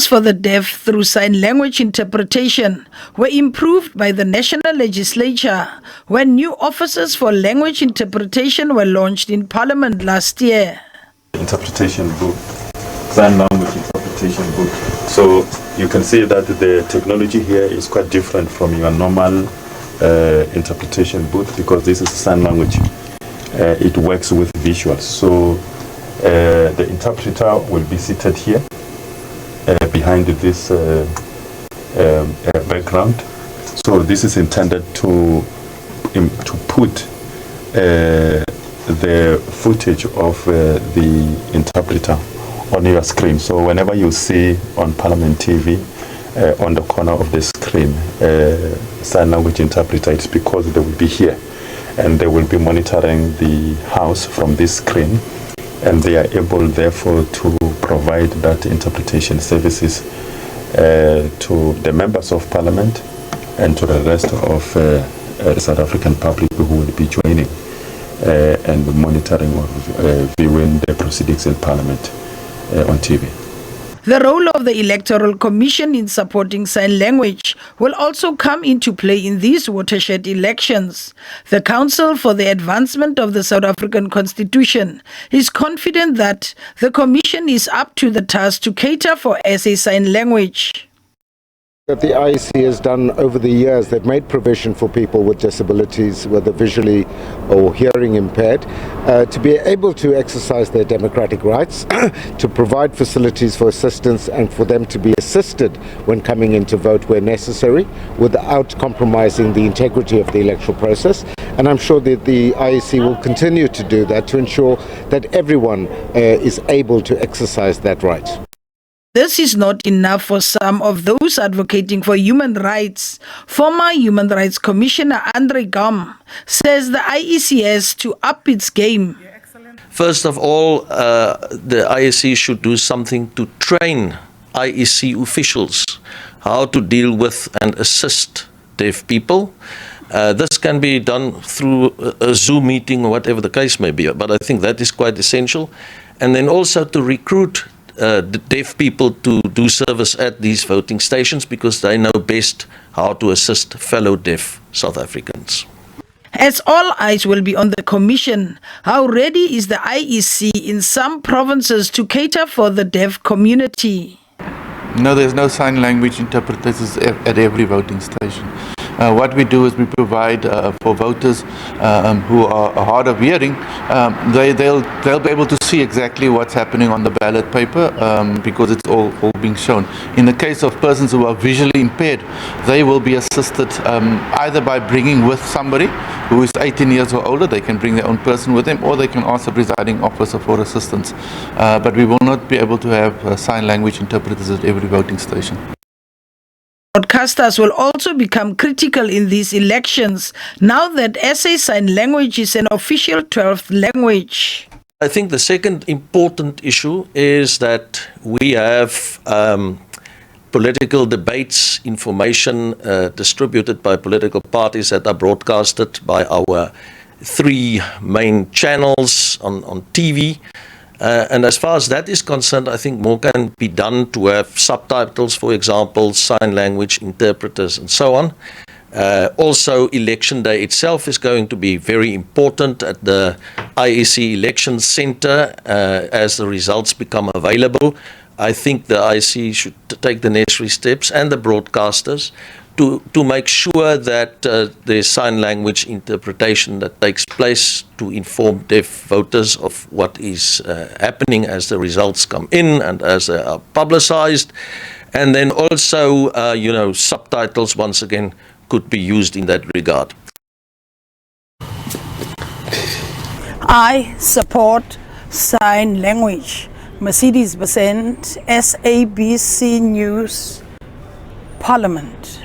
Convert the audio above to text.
for the deaf through sign language interpretation were improved by the National Legislature when new offices for language interpretation were launched in Parliament last year. Interpretation book, sign language interpretation book. So you can see that the technology here is quite different from your normal interpretation book because this is sign language. It works with visuals. So the interpreter will be seated here behind this background. So this is intended to put the footage of the interpreter on your screen. So whenever you see on Parliament TV on the corner of the screen sign language interpreter, it's because they will be here and they will be monitoring the House from this screen, and they are able therefore to provide that interpretation services to the members of Parliament and to the rest of the South African public who will be joining and monitoring or viewing the proceedings in Parliament on TV. The role of the Electoral Commission in supporting sign language will also come into play in these watershed elections. The Council for the Advancement of the South African Constitution is confident that the Commission is up to the task to cater for SA Sign Language. That the IEC has done over the years, they've made provision for people with disabilities, whether visually or hearing impaired, to be able to exercise their democratic rights, to provide facilities for assistance and for them to be assisted when coming in to vote where necessary, without compromising the integrity of the electoral process. And I'm sure that the IEC will continue to do that to ensure that everyone is able to exercise that right. This is not enough for some of those advocating for human rights. Former Human Rights Commissioner Andre Gam says the IEC has to up its game. First of all, the IEC should do something to train IEC officials how to deal with and assist deaf people. This can be done through a Zoom meeting or whatever the case may be, but I think that is quite essential. And then also to recruit the deaf people to do service at these voting stations because they know best how to assist fellow deaf South Africans. As all eyes will be on the Commission, how ready is the IEC in some provinces to cater for the deaf community? No, there's no sign language interpreters at every voting station. What we do is we provide for voters who are hard of hearing, they'll be able to see exactly what's happening on the ballot paper because it's all being shown. In the case of persons who are visually impaired, they will be assisted either by bringing with somebody who is 18 years or older. They can bring their own person with them, or they can ask the presiding officer for assistance. But we will not be able to have sign language interpreters at every voting station. Broadcasters will also become critical in these elections now that SA Sign Language is an official 12th language. I think the second important issue is that we have political debates, information distributed by political parties that are broadcasted by our 3 main channels on TV. And as far as that is concerned, I think more can be done to have subtitles, for example, sign language interpreters and so on. Also, election day itself is going to be very important at the IEC Election Center as the results become available. I think the IEC should take the necessary steps, and the broadcasters, to make sure that there's sign language interpretation that takes place to inform deaf voters of what is happening as the results come in and as they are publicized. And then also, subtitles, once again, could be used in that regard. I support sign language. Mercedes Besent, SABC News, Parliament.